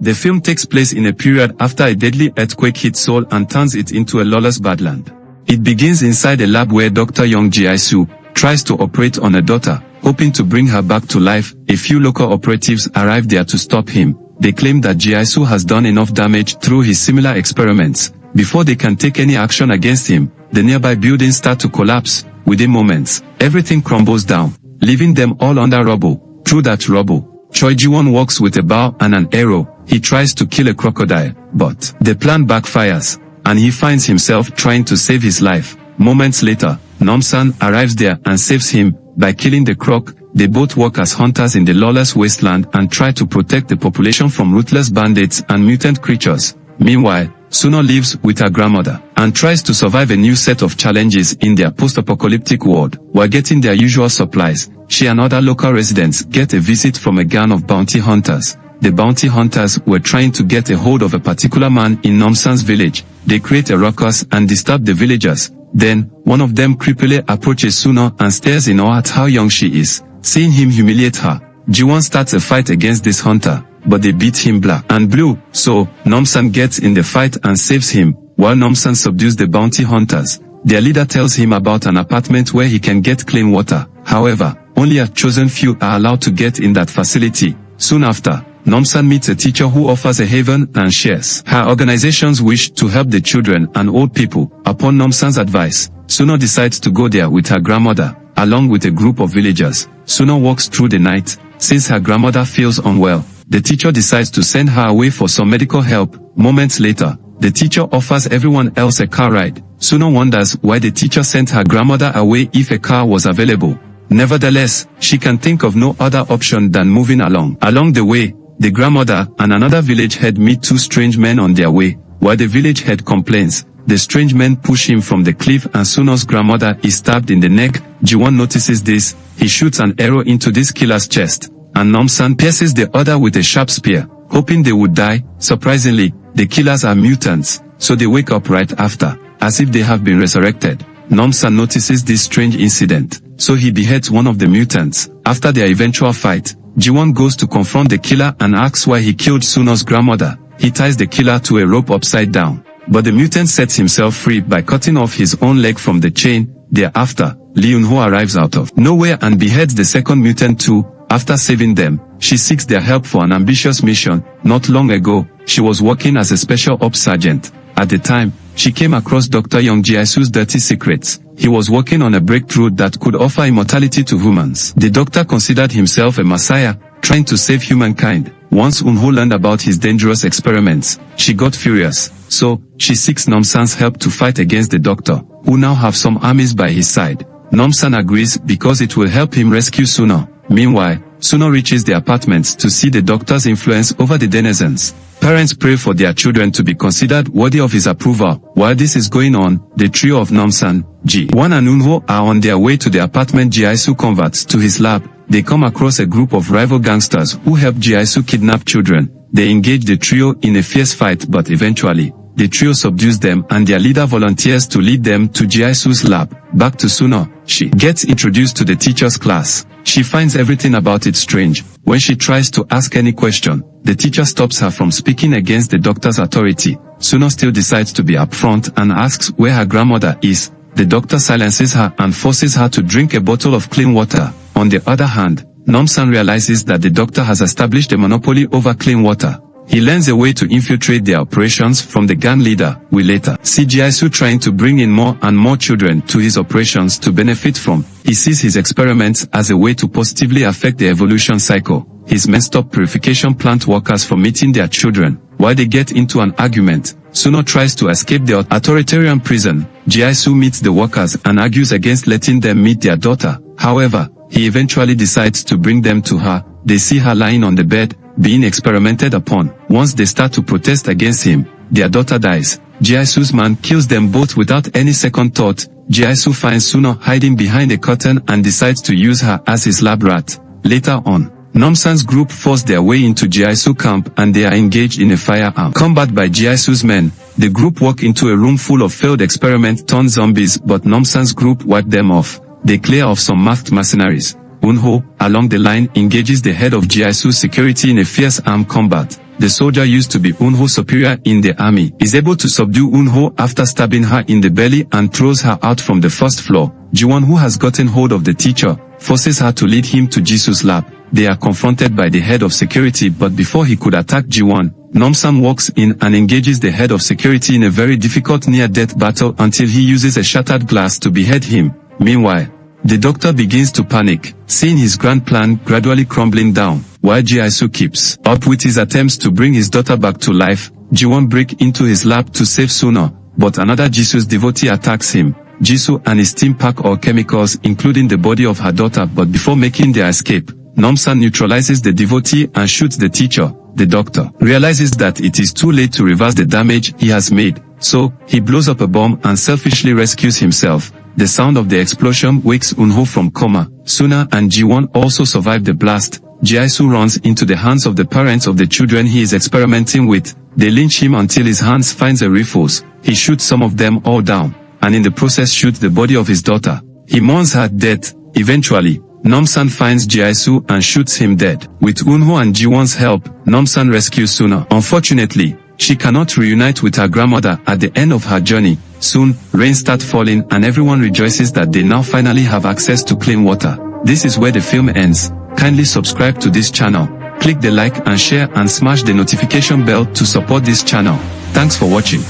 The film takes place in a period after a deadly earthquake hit Seoul and turns it into a lawless badland. It begins inside a lab where Dr. Young Ji-soo tries to operate on a daughter, hoping to bring her back to life. A few local operatives arrive there to stop him. They claim that Ji-soo has done enough damage through his similar experiments. Before they can take any action against him, the nearby buildings start to collapse. Within moments, everything crumbles down, leaving them all under rubble. Through that rubble, Choi Ji-won walks with a bow and an arrow. He tries to kill a crocodile, but the plan backfires, and he finds himself trying to save his life. Moments later, Nam-san arrives there and saves him. By killing the croc, they both work as hunters in the lawless wasteland and try to protect the population from ruthless bandits and mutant creatures. Meanwhile, Suno lives with her grandmother and tries to survive a new set of challenges in their post-apocalyptic world. While getting their usual supplies, she and other local residents get a visit from a gang of bounty hunters. The bounty hunters were trying to get a hold of a particular man in Nam-san's village. They create a ruckus and disturb the villagers. Then, one of them creepily approaches Suno and stares in awe at how young she is. Seeing him humiliate her, Ji-won starts a fight against this hunter, but they beat him black and blue, so Nam-san gets in the fight and saves him, while Nam-san subdues the bounty hunters. Their leader tells him about an apartment where he can get clean water. However, only a chosen few are allowed to get in that facility. Soon after, Nam-san meets a teacher who offers a haven and shares her organization's wish to help the children and old people. Upon Nam-san's advice, Suno decides to go there with her grandmother, along with a group of villagers. Suno walks through the night. Since her grandmother feels unwell, the teacher decides to send her away for some medical help. Moments later, the teacher offers everyone else a car ride. Suno wonders why the teacher sent her grandmother away if a car was available. Nevertheless, she can think of no other option than moving along. Along the way, the grandmother and another village head meet two strange men on their way. While the village head complains, the strange men push him from the cliff and Suno's grandmother is stabbed in the neck. Ji-won notices this. He shoots an arrow into this killer's chest, and Nam-san pierces the other with a sharp spear, hoping they would die. Surprisingly, the killers are mutants, so they wake up right after, as if they have been resurrected. Nam-san notices this strange incident, so he beheads one of the mutants. After their eventual fight, Ji-won goes to confront the killer and asks why he killed Suno's grandmother. He ties the killer to a rope upside down, but the mutant sets himself free by cutting off his own leg from the chain. Thereafter, Lee Eun-ho arrives out of nowhere and beheads the second mutant too. After saving them, she seeks their help for an ambitious mission. Not long ago, she was working as a special ops sergeant. At the time, she came across Dr. Young Ji-soo's dirty secrets. He was working on a breakthrough that could offer immortality to humans. The doctor considered himself a messiah, trying to save humankind. Once Eun-ho learned about his dangerous experiments, she got furious. So, she seeks Nam-san's help to fight against the doctor, who now have some armies by his side. Nam-san agrees because it will help him rescue Suno. Meanwhile, Suno reaches the apartments to see the doctor's influence over the denizens. Parents pray for their children to be considered worthy of his approval. While this is going on, the trio of Nam-san, Ji-won and Eun-ho are on their way to the apartment Ji-soo converts to his lab. They come across a group of rival gangsters who help Ji-soo kidnap children. They engage the trio in a fierce fight, but eventually, the trio subdues them and their leader volunteers to lead them to Ji-soo's lab. Back to Suno, she gets introduced to the teacher's class. She finds everything about it strange. When she tries to ask any question, the teacher stops her from speaking against the doctor's authority. Suno still decides to be upfront and asks where her grandmother is. The doctor silences her and forces her to drink a bottle of clean water. On the other hand, Nam-san realizes that the doctor has established a monopoly over clean water. He learns a way to infiltrate their operations from the gang leader. We later see Ji-soo trying to bring in more and more children to his operations to benefit from. He sees his experiments as a way to positively affect the evolution cycle. His men stop purification plant workers from meeting their children. While they get into an argument, Suno tries to escape the authoritarian prison. Ji-soo meets the workers and argues against letting them meet their daughter. However, he eventually decides to bring them to her. They see her lying on the bed, being experimented upon. Once they start to protest against him, their daughter dies. Ji-soo's man kills them both without any second thought. Ji-soo finds Suno hiding behind a curtain and decides to use her as his lab rat. Later on, Nam-san's group force their way into Ji-soo camp and they are engaged in a firearm combat by Ji-soo's men. The group walk into a room full of failed experiment-turned zombies, but Nam-san's group wipe them off. They clear off some masked mercenaries. Eun-ho, along the line, engages the head of Ji-soo's security in a fierce armed combat. the soldier used to be Eunho's superior in the army, is able to subdue Eunho after stabbing her in the belly and throws her out from the first floor. Jiwon, who has gotten hold of the teacher, forces her to lead him to Jisoo's lab. They are confronted by the head of security, but before he could attack Jiwon, Namsan walks in and engages the head of security in a very difficult near-death battle until he uses a shattered glass to behead him. Meanwhile, the doctor begins to panic, seeing his grand plan gradually crumbling down. While Ji-soo keeps up with his attempts to bring his daughter back to life, Jiwon breaks into his lab to save Suna, but another Jisoo's devotee attacks him. Jisoo and his team pack all chemicals, including the body of her daughter, but before making their escape, Namsan neutralizes the devotee and shoots the teacher. The doctor realizes that it is too late to reverse the damage he has made, so he blows up a bomb and selfishly rescues himself. The sound of the explosion wakes Eunho from coma. Suna and Jiwon also survive the blast. Ji-soo runs into the hands of the parents of the children he is experimenting with. They lynch him until his hands finds a rifles. He shoots some of them all down, and in the process shoots the body of his daughter. He mourns her death. Eventually, Namsan finds Ji-soo and shoots him dead. With Eunho and Jiwon's help, Namsan rescues Suna. Unfortunately, she cannot reunite with her grandmother at the end of her journey. Soon, rain starts falling and everyone rejoices that they now finally have access to clean water. This is where the film ends. Kindly subscribe to this channel, click the like and share and smash the notification bell to support this channel. Thanks for watching.